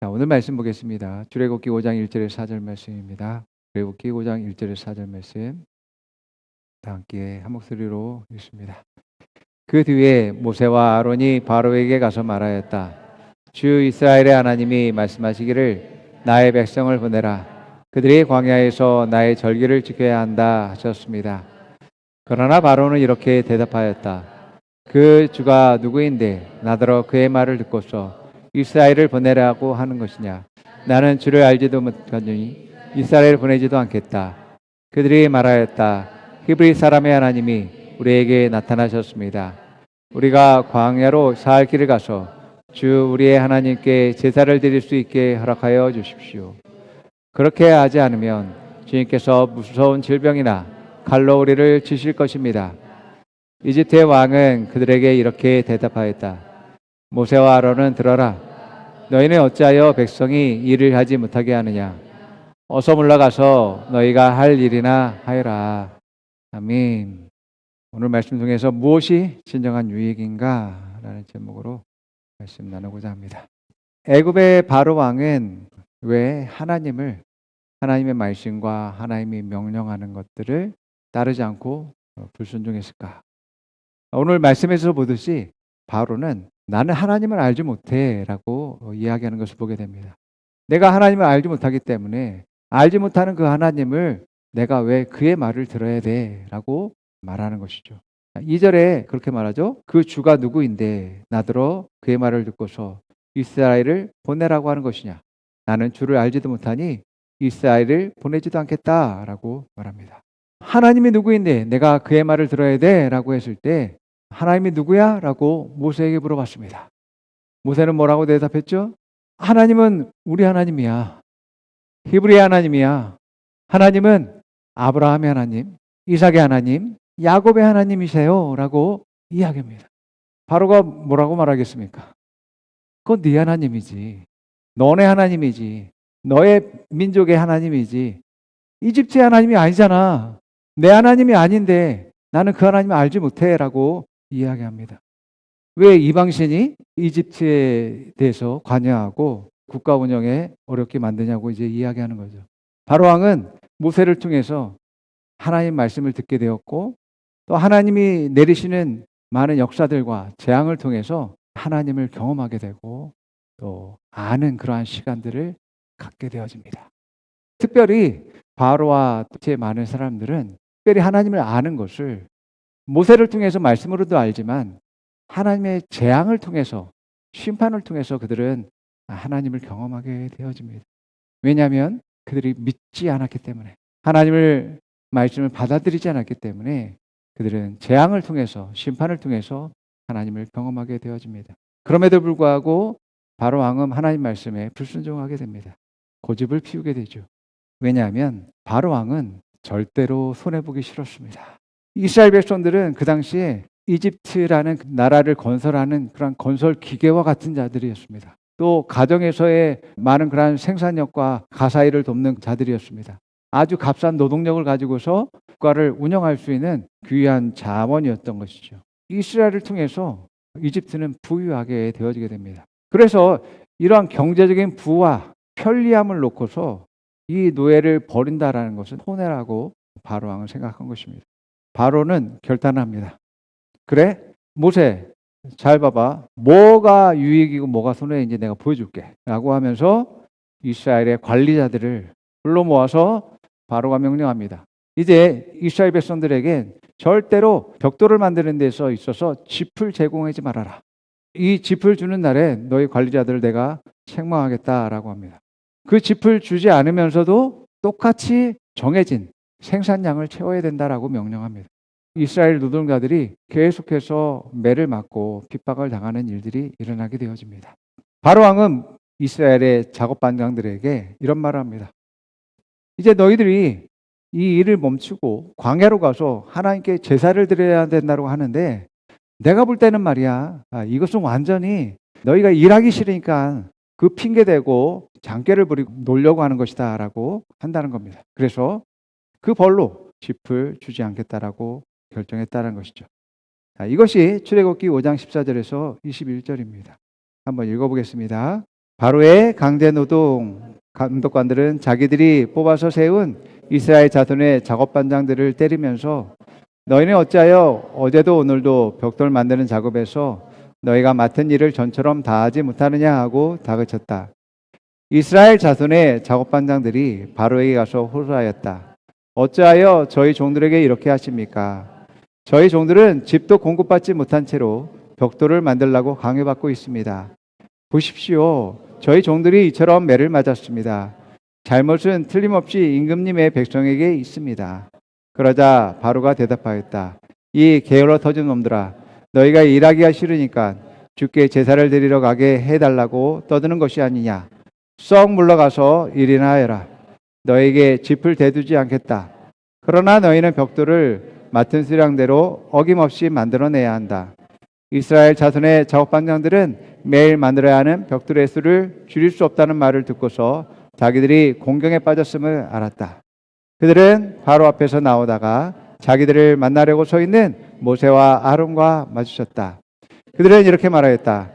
자, 오늘 말씀 보겠습니다. 출애굽기 5장 1절에서 4절 말씀입니다. 출애굽기 5장 1절에서 4절 말씀 다 함께 한 목소리로 읽습니다. 그 뒤에 모세와 아론이 바로에게 가서 말하였다. 주 이스라엘의 하나님이 말씀하시기를 나의 백성을 보내라. 그들이 광야에서 나의 절기를 지켜야 한다 하셨습니다. 그러나 바로는 이렇게 대답하였다. 그 주가 누구인데 나더러 그의 말을 듣고서 이스라엘을 보내라고 하는 것이냐. 나는 주를 알지도 못하니 이스라엘을 보내지도 않겠다. 그들이 말하였다. 히브리 사람의 하나님이 우리에게 나타나셨습니다. 우리가 광야로 사흘 길을 가서 주 우리의 하나님께 제사를 드릴 수 있게 허락하여 주십시오. 그렇게 하지 않으면 주님께서 무서운 질병이나 칼로 우리를 치실 것입니다. 이집트의 왕은 그들에게 이렇게 대답하였다. 모세와 아론은 들어라. 너희는 어찌하여 백성이 일을 하지 못하게 하느냐. 어서 물러가서 너희가 할 일이나 하여라. 아멘. 오늘 말씀 중에서 무엇이 진정한 유익인가? 라는 제목으로 말씀 나누고자 합니다. 애굽의 바로 왕은 왜 하나님의 말씀과 하나님이 명령하는 것들을 따르지 않고 불순종했을까? 오늘 말씀에서 보듯이 바로는 나는 하나님을 알지 못해 라고 이야기하는 것을 보게 됩니다. 내가 하나님을 알지 못하기 때문에 알지 못하는 그 하나님을 내가 왜 그의 말을 들어야 돼 라고 말하는 것이죠. 2절에 그렇게 말하죠. 그 주가 누구인데 나더러 그의 말을 듣고서 이스라엘을 보내라고 하는 것이냐. 나는 주를 알지도 못하니 이스라엘을 보내지도 않겠다 라고 말합니다. 하나님이 누구인데 내가 그의 말을 들어야 돼 라고 했을 때 하나님이 누구야? 라고 모세에게 물어봤습니다. 모세는 뭐라고 대답했죠? 하나님은 우리 하나님이야. 히브리의 하나님이야. 하나님은 아브라함의 하나님, 이삭의 하나님, 야곱의 하나님이세요 라고 이야기합니다. 바로가 뭐라고 말하겠습니까? 그건 네 하나님이지. 너네 하나님이지. 너의 민족의 하나님이지. 이집트의 하나님이 아니잖아. 내 하나님이 아닌데 나는 그 하나님을 알지 못해 라고 이야기합니다. 왜 이방신이 이집트에 대해서 관여하고 국가 운영에 어렵게 만드냐고 이제 이야기하는 거죠. 바로왕은 모세를 통해서 하나님 말씀을 듣게 되었고 또 하나님이 내리시는 많은 역사들과 재앙을 통해서 하나님을 경험하게 되고 또 아는 그러한 시간들을 갖게 되어집니다. 특별히 바로와 제 많은 사람들은 특별히 하나님을 아는 것을 모세를 통해서 말씀으로도 알지만 하나님의 재앙을 통해서 심판을 통해서 그들은 하나님을 경험하게 되어집니다. 왜냐하면 그들이 믿지 않았기 때문에 하나님을 말씀을 받아들이지 않았기 때문에 그들은 재앙을 통해서 심판을 통해서 하나님을 경험하게 되어집니다. 그럼에도 불구하고 바로 왕은 하나님 말씀에 불순종하게 됩니다. 고집을 피우게 되죠. 왜냐하면 바로 왕은 절대로 손해보기 싫었습니다. 이스라엘 백성들은 그 당시에 이집트라는 나라를 건설하는 그런 건설 기계와 같은 자들이었습니다. 또 가정에서의 많은 그런 생산력과 가사일을 돕는 자들이었습니다. 아주 값싼 노동력을 가지고서 국가를 운영할 수 있는 귀한 자원이었던 것이죠. 이스라엘을 통해서 이집트는 부유하게 되어지게 됩니다. 그래서 이러한 경제적인 부와 편리함을 놓고서 이 노예를 버린다라는 것은 손해라고 바로 왕은 생각한 것입니다. 바로는 결단합니다. 그래? 모세 잘 봐봐. 뭐가 유익이고 뭐가 손해인지 내가 보여줄게 라고 하면서 이스라엘의 관리자들을 불러 모아서 바로가 명령합니다. 이제 이스라엘 백성들에게 절대로 벽돌을 만드는 데서 있어서 짚을 제공하지 말아라. 이 짚을 주는 날에 너희 관리자들을 내가 책망하겠다라고 합니다. 그 짚을 주지 않으면서도 똑같이 정해진 생산량을 채워야 된다라고 명령합니다. 이스라엘 노동자들이 계속해서 매를 맞고 핍박을 당하는 일들이 일어나게 되어집니다. 바로 왕은 이스라엘의 작업 반장들에게 이런 말을 합니다. 이제 너희들이 이 일을 멈추고 광야로 가서 하나님께 제사를 드려야 된다고 하는데 내가 볼 때는 말이야, 이것은 완전히 너희가 일하기 싫으니까 그 핑계대고 장깨를 부리고 놀려고 하는 것이다 라고 한다는 겁니다. 그래서 그 벌로 짚을 주지 않겠다라고 결정했다는 것이죠. 이것이 출애굽기 5장 14절에서 21절입니다. 한번 읽어보겠습니다. 바로의 강제 노동 감독관들은 자기들이 뽑아서 세운 이스라엘 자손의 작업반장들을 때리면서 너희는 어찌하여 어제도 오늘도 벽돌 만드는 작업에서 너희가 맡은 일을 전처럼 다하지 못하느냐 하고 다그쳤다. 이스라엘 자손의 작업반장들이 바로에게 가서 호소하였다. 어찌하여 저희 종들에게 이렇게 하십니까? 저희 종들은 집도 공급받지 못한 채로 벽돌을 만들라고 강요받고 있습니다. 보십시오. 저희 종들이 이처럼 매를 맞았습니다. 잘못은 틀림없이 임금님의 백성에게 있습니다. 그러자 바로가 대답하였다. 이 게을러 터진 놈들아, 너희가 일하기가 싫으니까 주께 제사를 드리러 가게 해달라고 떠드는 것이 아니냐. 썩 물러가서 일이나 해라. 너에게 짚을 대두지 않겠다. 그러나 너희는 벽돌을 맡은 수량대로 어김없이 만들어내야 한다. 이스라엘 자손의 작업반장들은 매일 만들어야 하는 벽돌의 수를 줄일 수 없다는 말을 듣고서 자기들이 공경에 빠졌음을 알았다. 그들은 바로 앞에서 나오다가 자기들을 만나려고 서 있는 모세와 아론과 마주쳤다. 그들은 이렇게 말하였다.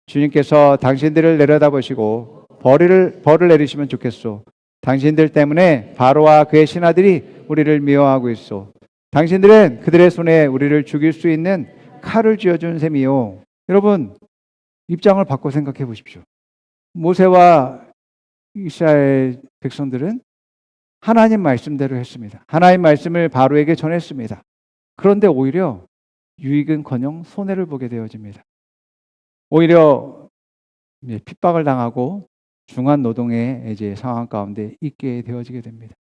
주님께서 당신들을 내려다보시고 벌을 내리시면 좋겠소. 당신들 때문에 바로와 그의 신하들이 우리를 미워하고 있소. 당신들은 그들의 손에 우리를 죽일 수 있는 칼을 쥐어준 셈이요. 여러분, 입장을 바꿔 생각해 보십시오. 모세와 이스라엘 백성들은 하나님 말씀대로 했습니다. 하나님 말씀을 바로에게 전했습니다. 그런데 오히려 유익은커녕 손해를 보게 되어집니다. 오히려 핍박을 당하고 중한 노동의 이제 상황 가운데 있게 되어지게 됩니다.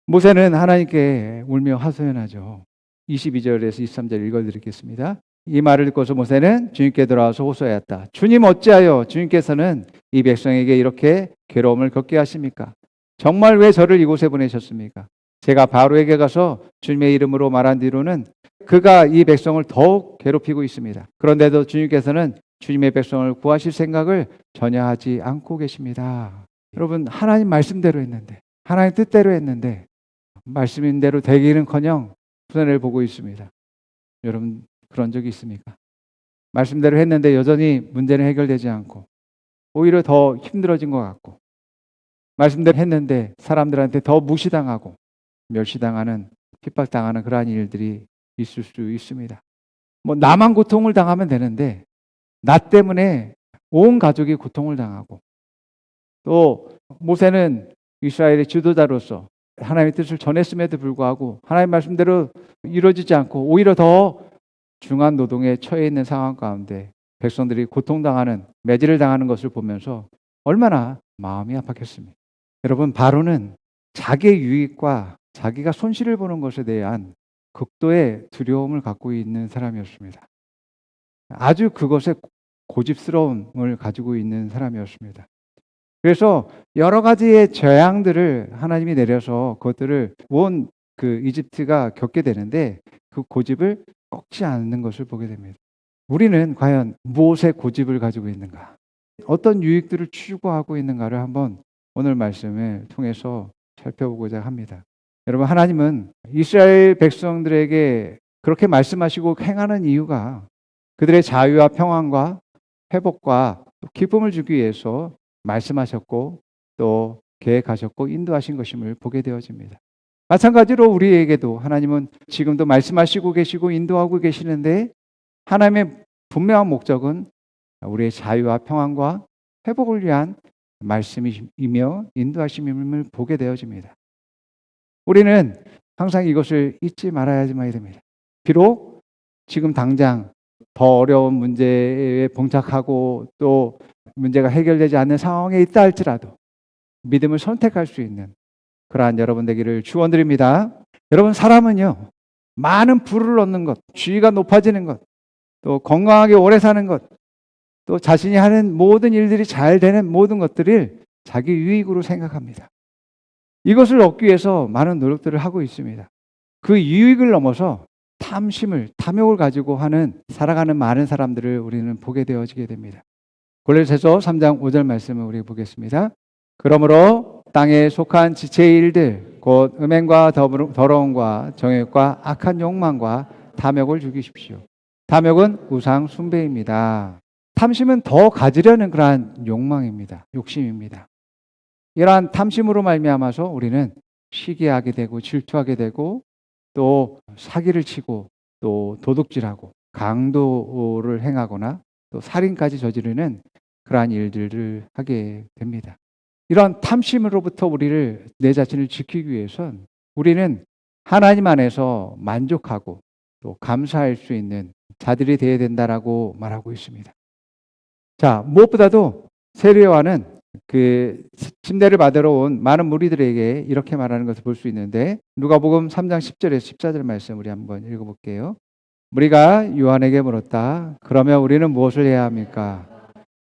모세는 하나님께 울며 하소연하죠. 22절에서 23절 읽어드리겠습니다. 이 말을 듣고서 모세는 주님께 돌아와서 호소하였다. 주님 어찌하여 주님께서는 이 백성에게 이렇게 괴로움을 겪게 하십니까? 정말 왜 저를 이곳에 보내셨습니까? 제가 바로에게 가서 주님의 이름으로 말한 뒤로는 그가 이 백성을 더욱 괴롭히고 있습니다. 그런데도 주님께서는 주님의 백성을 구하실 생각을 전혀 하지 않고 계십니다. 여러분, 하나님 말씀대로 했는데, 하나님 뜻대로 했는데 말씀인 대로 되기는커녕 손해를 보고 있습니다. 여러분, 그런 적이 있습니까? 말씀대로 했는데 여전히 문제는 해결되지 않고 오히려 더 힘들어진 것 같고, 말씀대로 했는데 사람들한테 더 무시당하고 멸시당하는, 핍박당하는 그러한 일들이 있을 수 있습니다. 나만 고통을 당하면 되는데 나 때문에 온 가족이 고통을 당하고, 또 모세는 이스라엘의 지도자로서 하나님의 뜻을 전했음에도 불구하고 하나님 말씀대로 이루어지지 않고 오히려 더 중한 노동에 처해 있는 상황 가운데 백성들이 고통당하는, 매질을 당하는 것을 보면서 얼마나 마음이 아팠겠습니까? 여러분, 바로는 자기의 유익과 자기가 손실을 보는 것에 대한 극도의 두려움을 갖고 있는 사람이었습니다. 아주 그것에 고집스러움을 가지고 있는 사람이었습니다. 그래서 여러 가지의 재앙들을 하나님이 내려서 그것들을 온 그 이집트가 겪게 되는데 그 고집을 꺾지 않는 것을 보게 됩니다. 우리는 과연 무엇에 고집을 가지고 있는가? 어떤 유익들을 추구하고 있는가를 한번 오늘 말씀을 통해서 살펴보고자 합니다. 여러분, 하나님은 이스라엘 백성들에게 그렇게 말씀하시고 행하는 이유가 그들의 자유와 평안과 회복과 기쁨을 주기 위해서 말씀하셨고 또 계획하셨고 인도하신 것임을 보게 되어집니다. 마찬가지로 우리에게도 하나님은 지금도 말씀하시고 계시고 인도하고 계시는데 하나님의 분명한 목적은 우리의 자유와 평안과 회복을 위한 말씀이며 인도하심임을 보게 되어집니다. 우리는 항상 이것을 잊지 말아야지만 됩니다. 비록 지금 당장 더 어려운 문제에 봉착하고 또 문제가 해결되지 않는 상황에 있다 할지라도 믿음을 선택할 수 있는 그러한 여러분 되기를 축원드립니다. 여러분, 사람은요, 많은 부를 얻는 것, 지위가 높아지는 것, 또 건강하게 오래 사는 것, 또 자신이 하는 모든 일들이 잘 되는 모든 것들을 자기 유익으로 생각합니다. 이것을 얻기 위해서 많은 노력들을 하고 있습니다. 그 유익을 넘어서 탐욕을 가지고 살아가는 많은 사람들을 우리는 보게 되어지게 됩니다. 골로새서 3장 5절 말씀을 우리 보겠습니다. 그러므로 땅에 속한 지체의 일들 곧 음행과 더러움과 정욕과 악한 욕망과 탐욕을 죽이십시오. 탐욕은 우상 숭배입니다. 탐심은 더 가지려는 그러한 욕망입니다. 욕심입니다. 이러한 탐심으로 말미암아서 우리는 시기하게 되고 질투하게 되고 또 사기를 치고 또 도둑질하고 강도를 행하거나 또 살인까지 저지르는 그러한 일들을 하게 됩니다. 이런 탐심으로부터 우리를 내 자신을 지키기 위해선 우리는 하나님 안에서 만족하고 또 감사할 수 있는 자들이 되어야 된다라고 말하고 있습니다. 자, 무엇보다도 세례요한은 그 침례를 받으러 온 많은 무리들에게 이렇게 말하는 것을 볼 수 있는데 누가복음 3장 10절에서 14절 말씀 우리 한번 읽어볼게요. 무리가 요한에게 물었다. 그러면 우리는 무엇을 해야 합니까?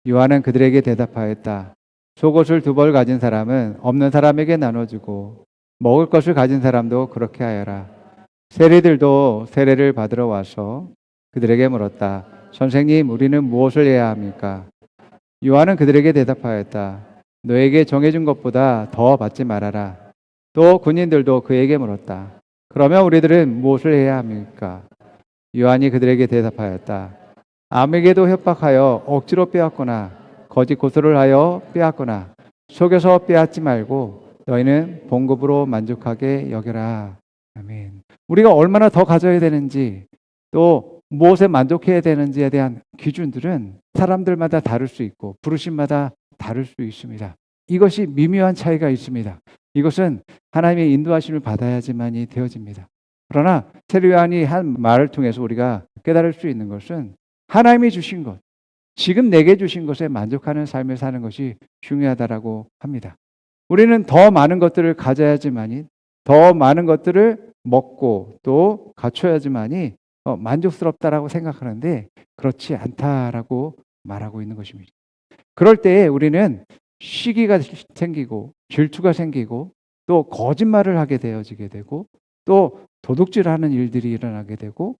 요한은 그들에게 대답하였다. 속옷을 2벌 가진 사람은 없는 사람에게 나눠주고 먹을 것을 가진 사람도 그렇게 하여라. 세리들도 세례를 받으러 와서 그들에게 물었다. 선생님, 우리는 무엇을 해야 합니까? 요한은 그들에게 대답하였다. 너에게 정해준 것보다 더 받지 말아라. 또 군인들도 그에게 물었다. 그러면 우리들은 무엇을 해야 합니까? 요한이 그들에게 대답하였다. 아무에게도 협박하여 억지로 빼앗거나 거짓 고소를 하여 빼앗거나 속여서 빼앗지 말고 너희는 봉급으로 만족하게 여겨라. 아멘. 우리가 얼마나 더 가져야 되는지 또 무엇에 만족해야 되는지에 대한 기준들은 사람들마다 다를 수 있고 부르심마다 다를 수 있습니다. 이것이 미묘한 차이가 있습니다. 이것은 하나님의 인도하심을 받아야지만이 되어집니다. 그러나 세례요한이 한 말을 통해서 우리가 깨달을 수 있는 것은 하나님이 주신 것, 지금 내게 주신 것에 만족하는 삶을 사는 것이 중요하다라고 합니다. 우리는 더 많은 것들을 가져야지만이 더 많은 것들을 먹고 또 갖춰야지만이 만족스럽다라고 생각하는데 그렇지 않다라고 말하고 있는 것입니다. 그럴 때에 우리는 시기가 생기고 질투가 생기고 또 거짓말을 하게 되어지게 되고 또 도둑질하는 일들이 일어나게 되고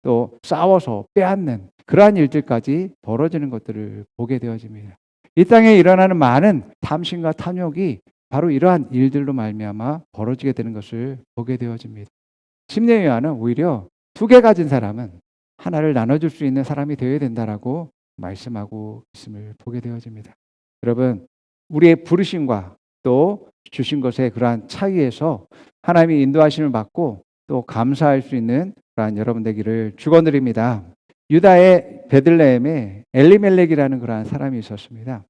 또 싸워서 빼앗는 그러한 일들까지 벌어지는 것들을 보게 되어집니다. 이 땅에 일어나는 많은 탐심과 탐욕이 바로 이러한 일들로 말미암아 벌어지게 되는 것을 보게 되어집니다. 침례 요한은 오히려 2개 가진 사람은 하나를 나눠줄 수 있는 사람이 되어야 된다라고 말씀하고 있음을 보게 되어집니다. 여러분, 우리의 부르심과 또 주신 것의 그러한 차이에서 하나님의 인도하심을 받고 또 감사할 수 있는 그러한 여러분 되기를 축원드립니다. 유다의 베들레헴에 엘리멜렉이라는 그러한 사람이 있었습니다.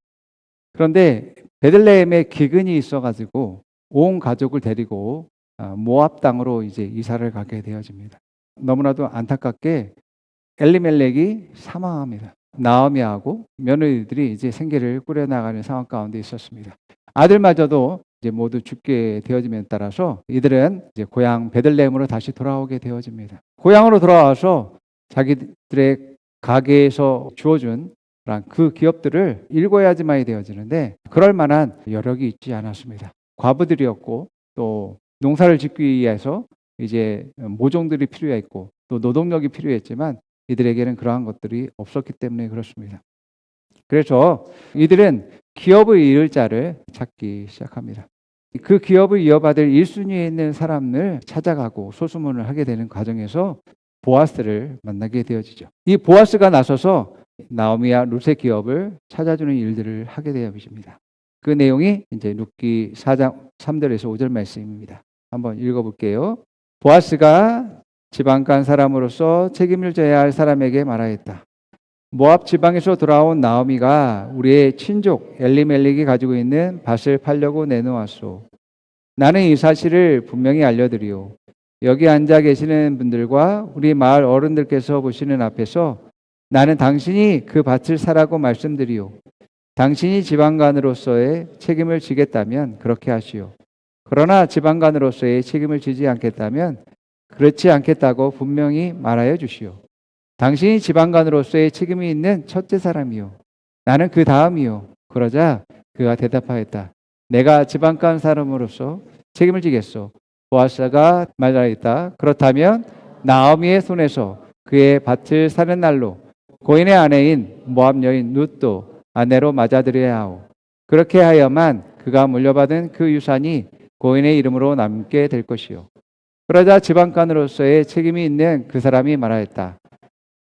그런데 베들레헴에 기근이 있어가지고 온 가족을 데리고 모압 땅으로 이제 이사를 가게 되어집니다. 너무나도 안타깝게 엘리멜렉이 사망합니다. 나오미하고 며느리들이 이제 생계를 꾸려나가는 상황 가운데 있었습니다. 아들마저도 이제 모두 죽게 되어짐에 따라서 이들은 이제 고향 베들레헴으로 다시 돌아오게 되어집니다. 고향으로 돌아와서 자기들의 가게에서 주어준 그 기업들을 일궈야지만이 되어지는데 그럴 만한 여력이 있지 않았습니다. 과부들이었고 또 농사를 짓기 위해서 이제 모종들이 필요했고 또 노동력이 필요했지만 이들에게는 그러한 것들이 없었기 때문에 그렇습니다. 그래서 이들은 기업을 이을 자를 찾기 시작합니다. 그 기업을 이어받을 1순위에 있는 사람을 찾아가고 소수문을 하게 되는 과정에서 보아스를 만나게 되어지죠. 이 보아스가 나서서 나오미와 룻의 기업을 찾아주는 일들을 하게 되어집니다. 그 내용이 이제 룻기 4장 3절에서 5절 말씀입니다. 한번 읽어볼게요. 보아스가 지방 간 사람으로서 책임을 져야 할 사람에게 말하였다. 모압 지방에서 돌아온 나오미가 우리의 친족 엘리멜렉이 가지고 있는 밭을 팔려고 내놓았소. 나는 이 사실을 분명히 알려드리오. 여기 앉아 계시는 분들과 우리 마을 어른들께서 보시는 앞에서 나는 당신이 그 밭을 사라고 말씀드리오. 당신이 지방간으로서의 책임을 지겠다면 그렇게 하시오. 그러나 지방간으로서의 책임을 지지 않겠다면 그렇지 않겠다고 분명히 말하여 주시오. 당신이 지방간으로서의 책임이 있는 첫째 사람이요. 나는 그 다음이요. 그러자 그가 대답하였다. 내가 지방간 사람으로서 책임을 지겠소. 보아스가 말하였다. 그렇다면 나오미의 손에서 그의 밭을 사는 날로 고인의 아내인 모압 여인 룻도 아내로 맞아들여야 하오. 그렇게 하여만 그가 물려받은 그 유산이 고인의 이름으로 남게 될 것이요. 그러자 지방간으로서의 책임이 있는 그 사람이 말하였다.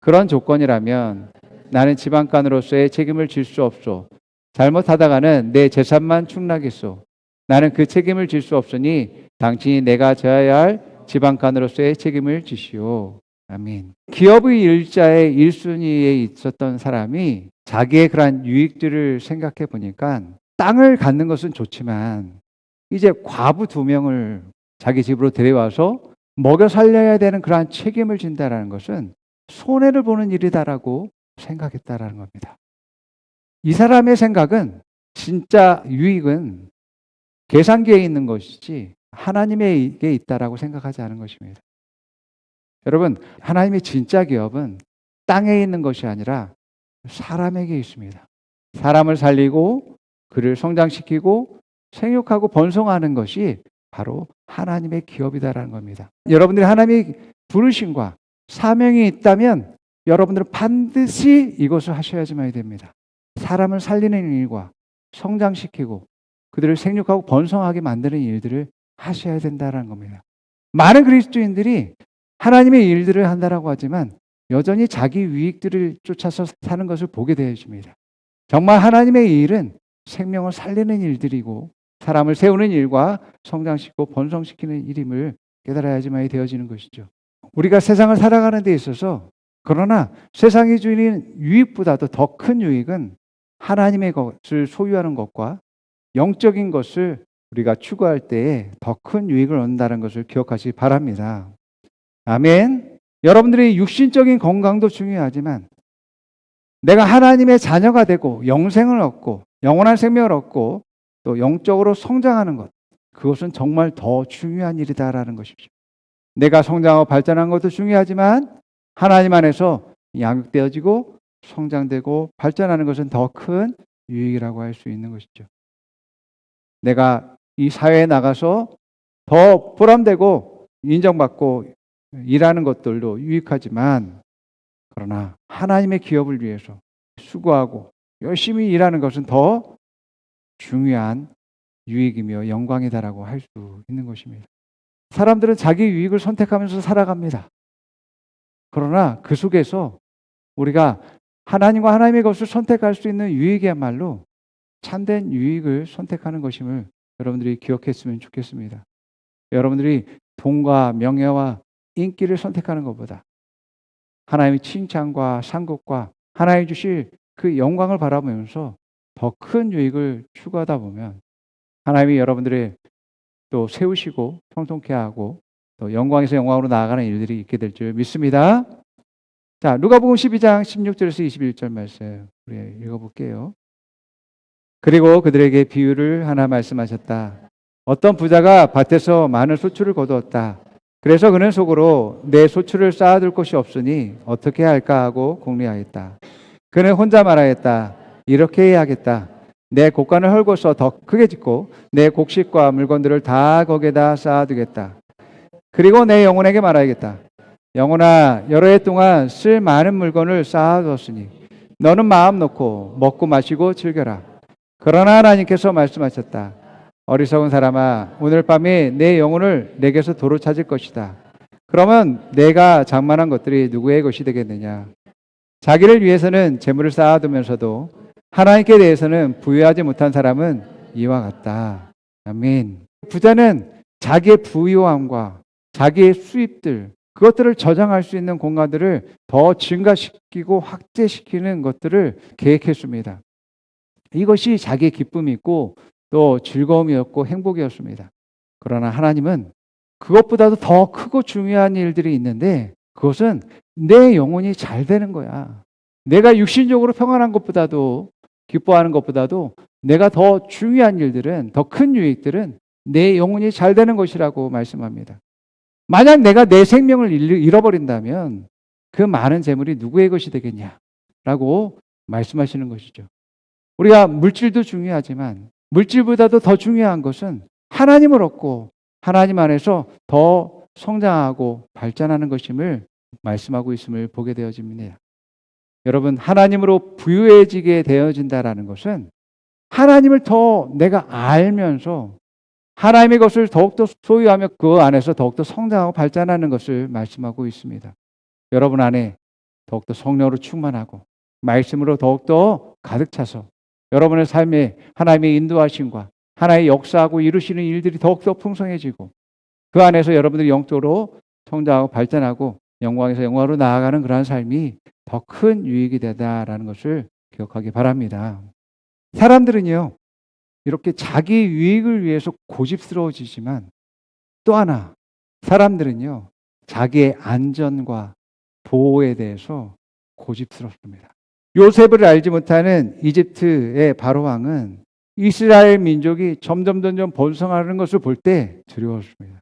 그런 조건이라면 나는 지방간으로서의 책임을 질 수 없소. 잘못하다가는 내 재산만 축락했소. 나는 그 책임을 질 수 없으니 당신이 내가 져야 할 지방간으로서의 책임을 지시오. 아멘. 기업의 일자의 1순위에 있었던 사람이 자기의 그러한 유익들을 생각해 보니까 땅을 갖는 것은 좋지만 이제 과부 2명을 자기 집으로 데려와서 먹여 살려야 되는 그러한 책임을 진다라는 것은 손해를 보는 일이다라고 생각했다라는 겁니다. 이 사람의 생각은 진짜 유익은 계산기에 있는 것이지 하나님에게 있다라고 생각하지 않은 것입니다. 여러분, 하나님의 진짜 기업은 땅에 있는 것이 아니라 사람에게 있습니다. 사람을 살리고 그를 성장시키고 생육하고 번성하는 것이 바로 하나님의 기업이다라는 겁니다. 여러분들이 하나님의 부르심과 사명이 있다면 여러분들은 반드시 이것을 하셔야지만 됩니다. 사람을 살리는 일과 성장시키고 그들을 생육하고 번성하게 만드는 일들을 하셔야 된다는 겁니다. 많은 그리스도인들이 하나님의 일들을 한다라고 하지만 여전히 자기 유익들을 쫓아서 사는 것을 보게 되어집니다. 정말 하나님의 일은 생명을 살리는 일들이고 사람을 세우는 일과 성장시키고 번성시키는 일임을 깨달아야지만 되어지는 것이죠. 우리가 세상을 살아가는 데 있어서 그러나 세상이 주는 유익보다도 더 큰 유익은 하나님의 것을 소유하는 것과 영적인 것을 우리가 추구할 때에 더 큰 유익을 얻는다는 것을 기억하시기 바랍니다. 아멘. 여러분들의 육신적인 건강도 중요하지만 내가 하나님의 자녀가 되고 영생을 얻고 영원한 생명을 얻고 또 영적으로 성장하는 것, 그것은 정말 더 중요한 일이다라는 것이죠. 내가 성장하고 발전하는 것도 중요하지만 하나님 안에서 양육되어지고 성장되고 발전하는 것은 더 큰 유익이라고 할 수 있는 것이죠. 내가 이 사회에 나가서 더 보람되고 인정받고 일하는 것들도 유익하지만 그러나 하나님의 기업을 위해서 수고하고 열심히 일하는 것은 더 중요한 유익이며 영광이다라고 할 수 있는 것입니다. 사람들은 자기 유익을 선택하면서 살아갑니다. 그러나 그 속에서 우리가 하나님과 하나님의 것을 선택할 수 있는 유익이야말로 참된 유익을 선택하는 것임을 여러분들이 기억했으면 좋겠습니다. 여러분들이 돈과 명예와 인기를 선택하는 것보다 하나님의 칭찬과 상급과 하나님 주실 그 영광을 바라보면서 더 큰 유익을 추구하다 보면 하나님이 여러분들의 또 세우시고 형통케 하고 또 영광에서 영광으로 나아가는 일들이 있게 될 줄 믿습니다. 자, 누가복음 12장 16절에서 21절 말씀 우리 읽어볼게요. 그리고 그들에게 비유를 하나 말씀하셨다. 어떤 부자가 밭에서 많은 소출을 거두었다. 그래서 그는 속으로 내 소출을 쌓아둘 곳이 없으니 어떻게 할까 하고 궁리하였다. 그는 혼자 말하였다. 이렇게 해야겠다. 내 곡간을 헐고서 더 크게 짓고 내 곡식과 물건들을 다 거기에다 쌓아두겠다. 그리고 내 영혼에게 말하겠다. 영혼아, 여러 해 동안 쓸 많은 물건을 쌓아두었으니 너는 마음 놓고 먹고 마시고 즐겨라. 그러나 하나님께서 말씀하셨다. 어리석은 사람아, 오늘 밤에 내 영혼을 내게서 도로 찾을 것이다. 그러면 내가 장만한 것들이 누구의 것이 되겠느냐? 자기를 위해서는 재물을 쌓아두면서도 하나님께 대해서는 부유하지 못한 사람은 이와 같다. 아멘. 부자는 자기의 부유함과 자기의 수입들, 그것들을 저장할 수 있는 공간들을 더 증가시키고 확대시키는 것들을 계획했습니다. 이것이 자기의 기쁨이었고 또 즐거움이었고 행복이었습니다. 그러나 하나님은 그것보다도 더 크고 중요한 일들이 있는데 그것은 내 영혼이 잘 되는 거야. 내가 육신적으로 평안한 것보다도 기뻐하는 것보다도 내가 더 중요한 일들은 더 큰 유익들은 내 영혼이 잘 되는 것이라고 말씀합니다. 만약 내가 내 생명을 잃어버린다면 그 많은 재물이 누구의 것이 되겠냐라고 말씀하시는 것이죠. 우리가 물질도 중요하지만 물질보다도 더 중요한 것은 하나님을 얻고 하나님 안에서 더 성장하고 발전하는 것임을 말씀하고 있음을 보게 되어집니다. 여러분, 하나님으로 부유해지게 되어진다라는 것은 하나님을 더 내가 알면서 하나님의 것을 더욱더 소유하며 그 안에서 더욱더 성장하고 발전하는 것을 말씀하고 있습니다. 여러분 안에 더욱더 성령으로 충만하고 말씀으로 더욱더 가득 차서 여러분의 삶에 하나님의 인도하심과 하나님의 역사하고 이루시는 일들이 더욱더 풍성해지고 그 안에서 여러분들이 영적으로 성장하고 발전하고 영광에서 영광으로 나아가는 그러한 삶이 더 큰 유익이 되다라는 것을 기억하기 바랍니다. 사람들은요, 이렇게 자기 유익을 위해서 고집스러워지지만 또 하나, 사람들은요, 자기의 안전과 보호에 대해서 고집스럽습니다. 요셉을 알지 못하는 이집트의 바로왕은 이스라엘 민족이 점점 번성하는 것을 볼 때 두려웠습니다.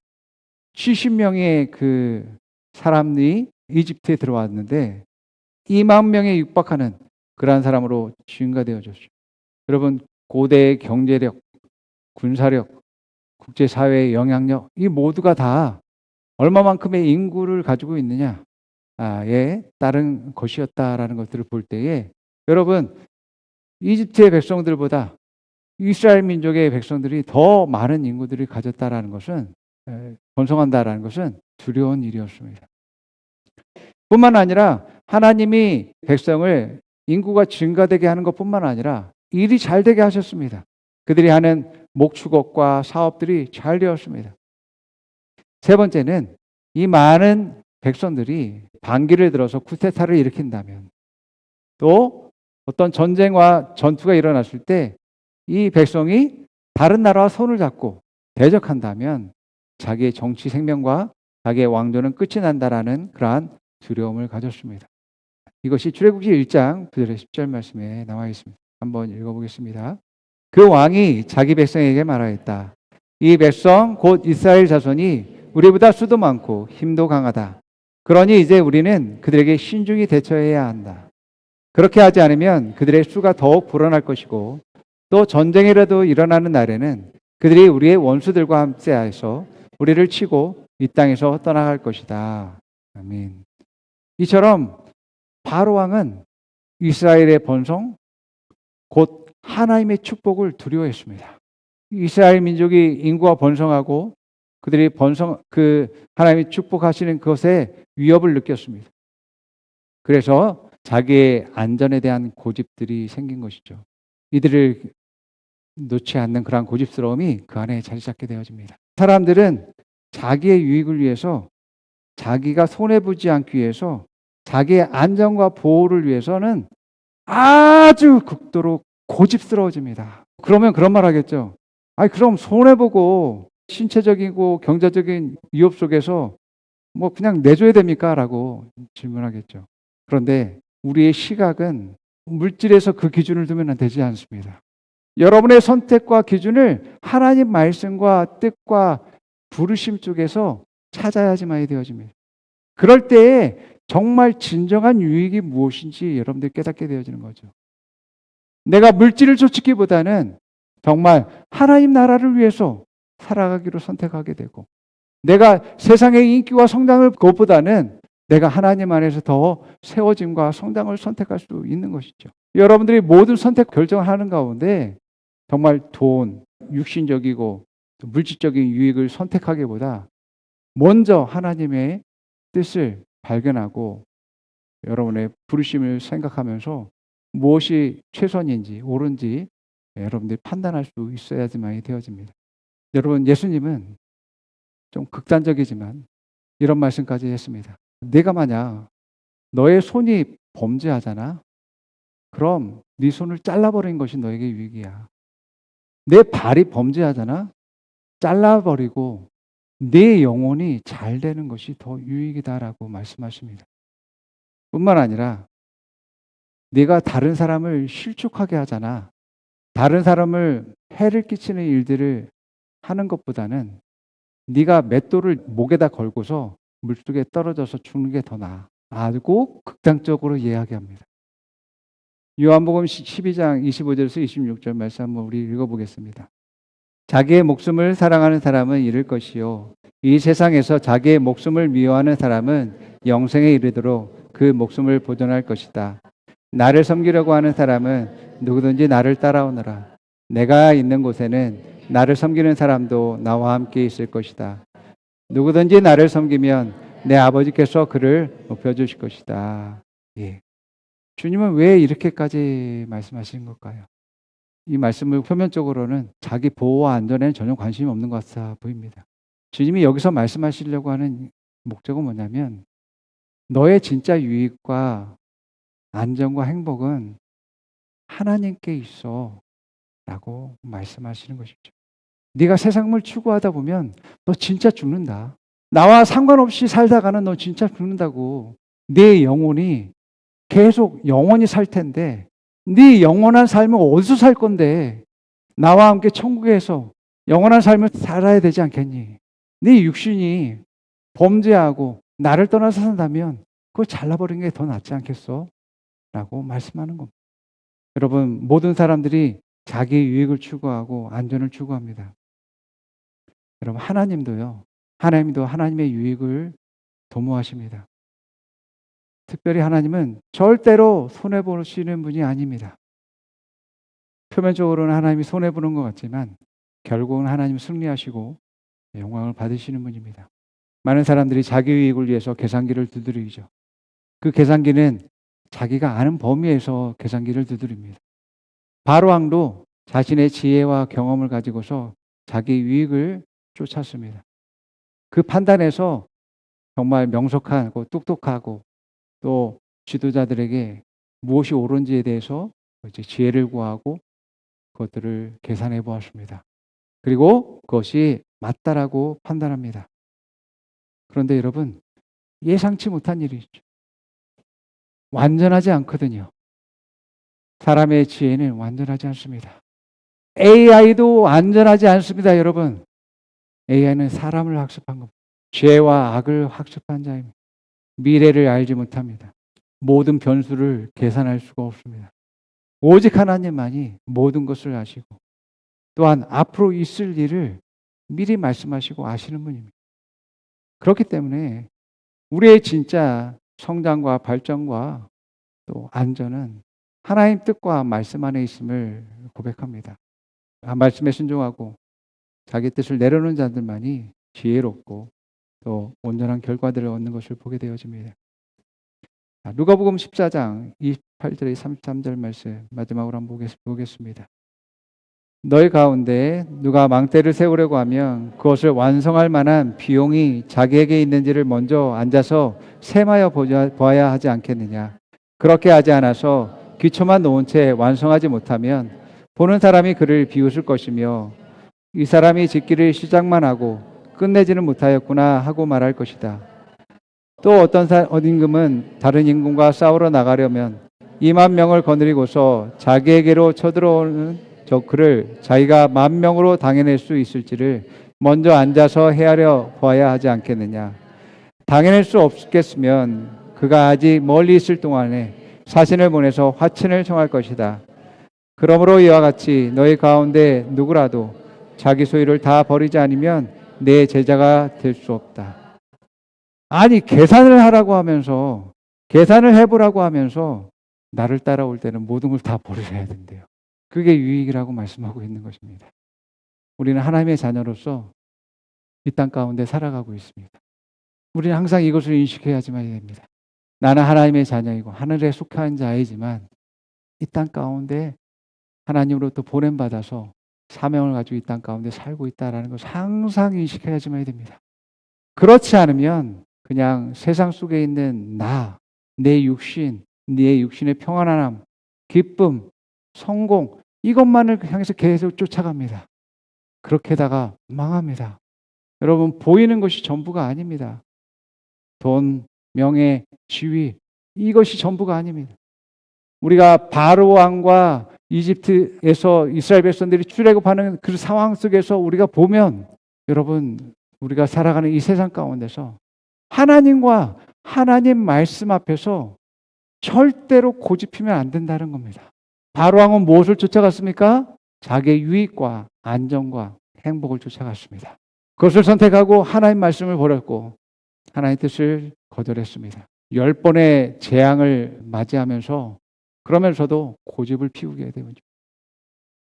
70명의 그 사람이 이집트에 들어왔는데 2만 명에 육박하는 그러한 사람으로 증가되어졌죠. 여러분, 고대의 경제력, 군사력, 국제사회의 영향력, 이 모두가 다 얼마만큼의 인구를 가지고 있느냐에 따른 것이었다라는 것들을 볼 때에 여러분, 이집트의 백성들보다 이스라엘 민족의 백성들이 더 많은 인구들을 가졌다라는 것은, 번성한다라는 것은 두려운 일이었습니다. 뿐만 아니라 하나님이 백성을 인구가 증가되게 하는 것뿐만 아니라 일이 잘 되게 하셨습니다. 그들이 하는 목축업과 사업들이 잘 되었습니다. 세 번째는 이 많은 백성들이 반기를 들어서 쿠데타를 일으킨다면 또 어떤 전쟁과 전투가 일어났을 때 이 백성이 다른 나라와 손을 잡고 대적한다면 자기의 정치 생명과 자기의 왕조는 끝이 난다라는 그러한 두려움을 가졌습니다. 이것이 출애굽기 1장 9절에 10절 말씀에 나와 있습니다. 한번 읽어보겠습니다. 그 왕이 자기 백성에게 말하였다. 이 백성 곧 이스라엘 자손이 우리보다 수도 많고 힘도 강하다. 그러니 이제 우리는 그들에게 신중히 대처해야 한다. 그렇게 하지 않으면 그들의 수가 더욱 불어날 것이고 또 전쟁이라도 일어나는 날에는 그들이 우리의 원수들과 함께해서 우리를 치고 이 땅에서 떠나갈 것이다. 아멘. 이처럼 바로 왕은 이스라엘의 번성, 곧 하나님의 축복을 두려워했습니다. 이스라엘 민족이 인구가 번성하고 그들이 하나님이 축복하시는 것에 위협을 느꼈습니다. 그래서 자기의 안전에 대한 고집들이 생긴 것이죠. 이들을 놓지 않는 그러한 고집스러움이 그 안에 자리 잡게 되어집니다. 사람들은 자기의 유익을 위해서, 자기가 손해보지 않기 위해서, 자기의 안전과 보호를 위해서는 아주 극도로 고집스러워집니다. 그러면 그런 말 하겠죠. 그럼 손해보고 신체적이고 경제적인 위협 속에서 뭐 그냥 내줘야 됩니까? 라고 질문하겠죠. 그런데 우리의 시각은 물질에서 그 기준을 두면 되지 않습니다. 여러분의 선택과 기준을 하나님 말씀과 뜻과 부르심 쪽에서 찾아야지만 되어집니다. 그럴 때에 정말 진정한 유익이 무엇인지 여러분들이 깨닫게 되어지는 거죠. 내가 물질을 쫓기보다는 정말 하나님 나라를 위해서 살아가기로 선택하게 되고, 내가 세상의 인기와 성장을 그것보다는 내가 하나님 안에서 더 세워짐과 성장을 선택할 수 있는 것이죠. 여러분들이 모든 선택 결정을 하는 가운데 정말 돈, 육신적이고 물질적인 유익을 선택하기보다 먼저 하나님의 뜻을 발견하고 여러분의 부르심을 생각하면서 무엇이 최선인지 옳은지 여러분들이 판단할 수 있어야지만 되어집니다. 여러분, 예수님은 좀 극단적이지만 이런 말씀까지 했습니다. 내가 만약 너의 손이 범죄하잖아? 그럼 네 손을 잘라버리는 것이 너에게 유익이야. 내 발이 범죄하잖아? 잘라버리고 내 영혼이 잘 되는 것이 더 유익이다라고 말씀하십니다. 뿐만 아니라 네가 다른 사람을 실족하게 하잖아. 다른 사람을 해를 끼치는 일들을 하는 것보다는 네가 맷돌을 목에다 걸고서 물속에 떨어져서 죽는 게 더 나아. 아주 극단적으로 이야기합니다. 요한복음 12장 25절에서 26절 말씀 한번 우리 읽어보겠습니다. 자기의 목숨을 사랑하는 사람은 잃을 것이요 이 세상에서 자기의 목숨을 미워하는 사람은 영생에 이르도록 그 목숨을 보존할 것이다. 나를 섬기려고 하는 사람은 누구든지 나를 따라오너라. 내가 있는 곳에는 나를 섬기는 사람도 나와 함께 있을 것이다. 누구든지 나를 섬기면 내 아버지께서 그를 높여주실 것이다. 예. 주님은 왜 이렇게까지 말씀하시는 걸까요? 이 말씀을 표면적으로는 자기 보호와 안전에는 전혀 관심이 없는 것 같아 보입니다. 주님이 여기서 말씀하시려고 하는 목적은 뭐냐면 너의 진짜 유익과 안전과 행복은 하나님께 있어 라고 말씀하시는 것이죠. 네가 세상을 추구하다 보면 너 진짜 죽는다. 나와 상관없이 살다가는 너 진짜 죽는다고. 네 영혼이 계속 영원히 살 텐데 네 영원한 삶을 어디서 살 건데 나와 함께 천국에서 영원한 삶을 살아야 되지 않겠니? 네 육신이 범죄하고 나를 떠나서 산다면 그걸 잘라버리는 게 더 낫지 않겠어? 라고 말씀하는 겁니다. 여러분, 모든 사람들이 자기 유익을 추구하고 안전을 추구합니다. 여러분, 하나님도요. 하나님도 하나님의 유익을 도모하십니다. 특별히 하나님은 절대로 손해보시는 분이 아닙니다. 표면적으로는 하나님이 손해보는 것 같지만 결국은 하나님 승리하시고 영광을 받으시는 분입니다. 많은 사람들이 자기 유익을 위해서 계산기를 두드리죠. 그 계산기는 자기가 아는 범위에서 계산기를 두드립니다. 바로왕도 자신의 지혜와 경험을 가지고서 자기 유익을 쫓았습니다. 그 판단에서 정말 명석하고 똑똑하고 또 지도자들에게 무엇이 옳은지에 대해서 이제 지혜를 구하고 그것들을 계산해 보았습니다. 그리고 그것이 맞다라고 판단합니다. 그런데 여러분, 예상치 못한 일이 있죠. 완전하지 않거든요. 사람의 지혜는 완전하지 않습니다. AI도 완전하지 않습니다, 여러분. AI는 사람을 학습한 겁니다. 죄와 악을 학습한 자입니다. 미래를 알지 못합니다. 모든 변수를 계산할 수가 없습니다. 오직 하나님만이 모든 것을 아시고 또한 앞으로 있을 일을 미리 말씀하시고 아시는 분입니다. 그렇기 때문에 우리의 진짜 성장과 발전과 또 안전은 하나님 뜻과 말씀 안에 있음을 고백합니다. 말씀에 순종하고 자기 뜻을 내려놓은 자들만이 지혜롭고 또 온전한 결과들을 얻는 것을 보게 되어집니다. 누가복음 14장 28절에 33절 말씀 마지막으로 한번 보겠습니다. 너희 가운데 누가 망대를 세우려고 하면 그것을 완성할 만한 비용이 자기에게 있는지를 먼저 앉아서 셈하여 보아야 하지 않겠느냐. 그렇게 하지 않아서 기초만 놓은 채 완성하지 못하면 보는 사람이 그를 비웃을 것이며 이 사람이 짓기를 시작만 하고 끝내지는 못하였구나 하고 말할 것이다. 또 어떤 임금은 다른 임금과 싸우러 나가려면 2만 명을 거느리고서 자기에게로 쳐들어오는 저 그를 자기가 10,000명으로 당해낼 수 있을지를 먼저 앉아서 헤아려 보아야 하지 않겠느냐. 당해낼 수 없겠으면 그가 아직 멀리 있을 동안에 사신을 보내서 화친을 청할 것이다. 그러므로 이와 같이 너희 가운데 누구라도 자기 소유를 다 버리지 않으면 내 제자가 될 수 없다. 아니, 계산을 하라고 하면서, 계산을 해보라고 하면서 나를 따라올 때는 모든 걸 다 버려야 된대요. 그게 유익이라고 말씀하고 있는 것입니다. 우리는 하나님의 자녀로서 이 땅 가운데 살아가고 있습니다. 우리는 항상 이것을 인식해야지만 됩니다. 나는 하나님의 자녀이고 하늘에 속한 자이지만 이 땅 가운데 하나님으로부터 보냄받아서 사명을 가지고 이 땅 가운데 살고 있다는 것을 항상 인식해야지만 됩니다. 그렇지 않으면 그냥 세상 속에 있는 나, 내 육신, 내 육신의 평안함, 기쁨, 성공 이것만을 향해서 계속 쫓아갑니다. 그렇게다가 망합니다. 여러분, 보이는 것이 전부가 아닙니다. 돈, 명예, 지위 이것이 전부가 아닙니다. 우리가 바로 왕과 이집트에서 이스라엘 백성들이 출애굽하는 그 상황 속에서 우리가 보면 여러분 우리가 살아가는 이 세상 가운데서 하나님과 하나님 말씀 앞에서 절대로 고집히면 안 된다는 겁니다. 바로 왕은 무엇을 쫓아갔습니까? 자기의 유익과 안정과 행복을 쫓아갔습니다. 그것을 선택하고 하나님 말씀을 버렸고 하나님의 뜻을 거절했습니다. 10번의 재앙을 맞이하면서 그러면서도 고집을 피우게 되죠.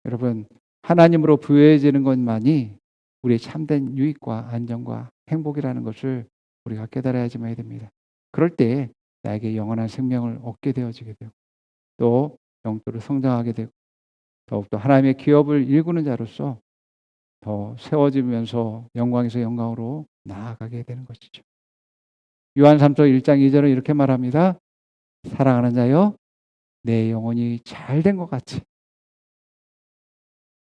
여러분, 하나님으로 부여해지는 것만이 우리의 참된 유익과 안정과 행복이라는 것을 우리가 깨달아야지만 됩니다. 그럴 때 나에게 영원한 생명을 얻게 되어지게 되고 또 영적으로 성장하게 되고 더욱더 하나님의 기업을 일구는 자로서 더 세워지면서 영광에서 영광으로 나아가게 되는 것이죠. 요한 3서 1장 2절은 이렇게 말합니다. 사랑하는 자여 내 영혼이 잘된 것 같이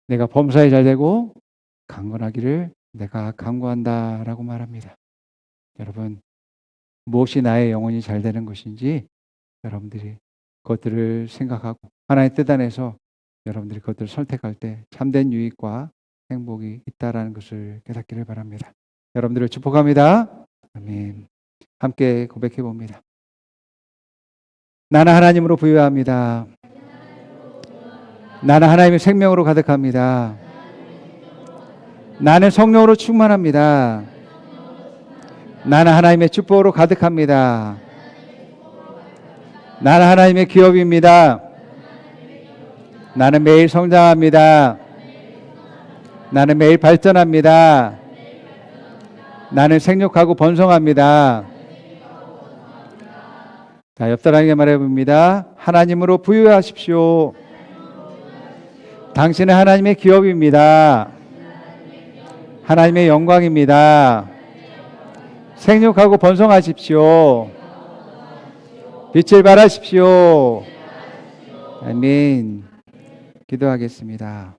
내가 범사에 잘되고 강건하기를 내가 간구한다라고 말합니다. 여러분, 무엇이 나의 영혼이 잘되는 것인지 여러분들이 그것들을 생각하고 하나의 뜻 안에서 여러분들이 그것들을 선택할 때 참된 유익과 행복이 있다라는 것을 깨닫기를 바랍니다. 여러분들을 축복합니다. 아멘. 함께 고백해 봅니다. 나는 하나님으로 부유합니다. 나는 하나님의 생명으로 가득합니다. 나는 성령으로 충만합니다. 나는 하나님의 축복으로 가득합니다. 나는 하나님의 기업입니다. 나는 매일 성장합니다. 나는 매일 발전합니다. 나는 생육하고 번성합니다. 자, 옆 사람에게 말해봅니다. 하나님으로 부유하십시오. 당신은 하나님의 기업입니다. 하나님의 영광입니다. 생육하고 번성하십시오. 빛을 발하십시오. 아멘. 기도하겠습니다.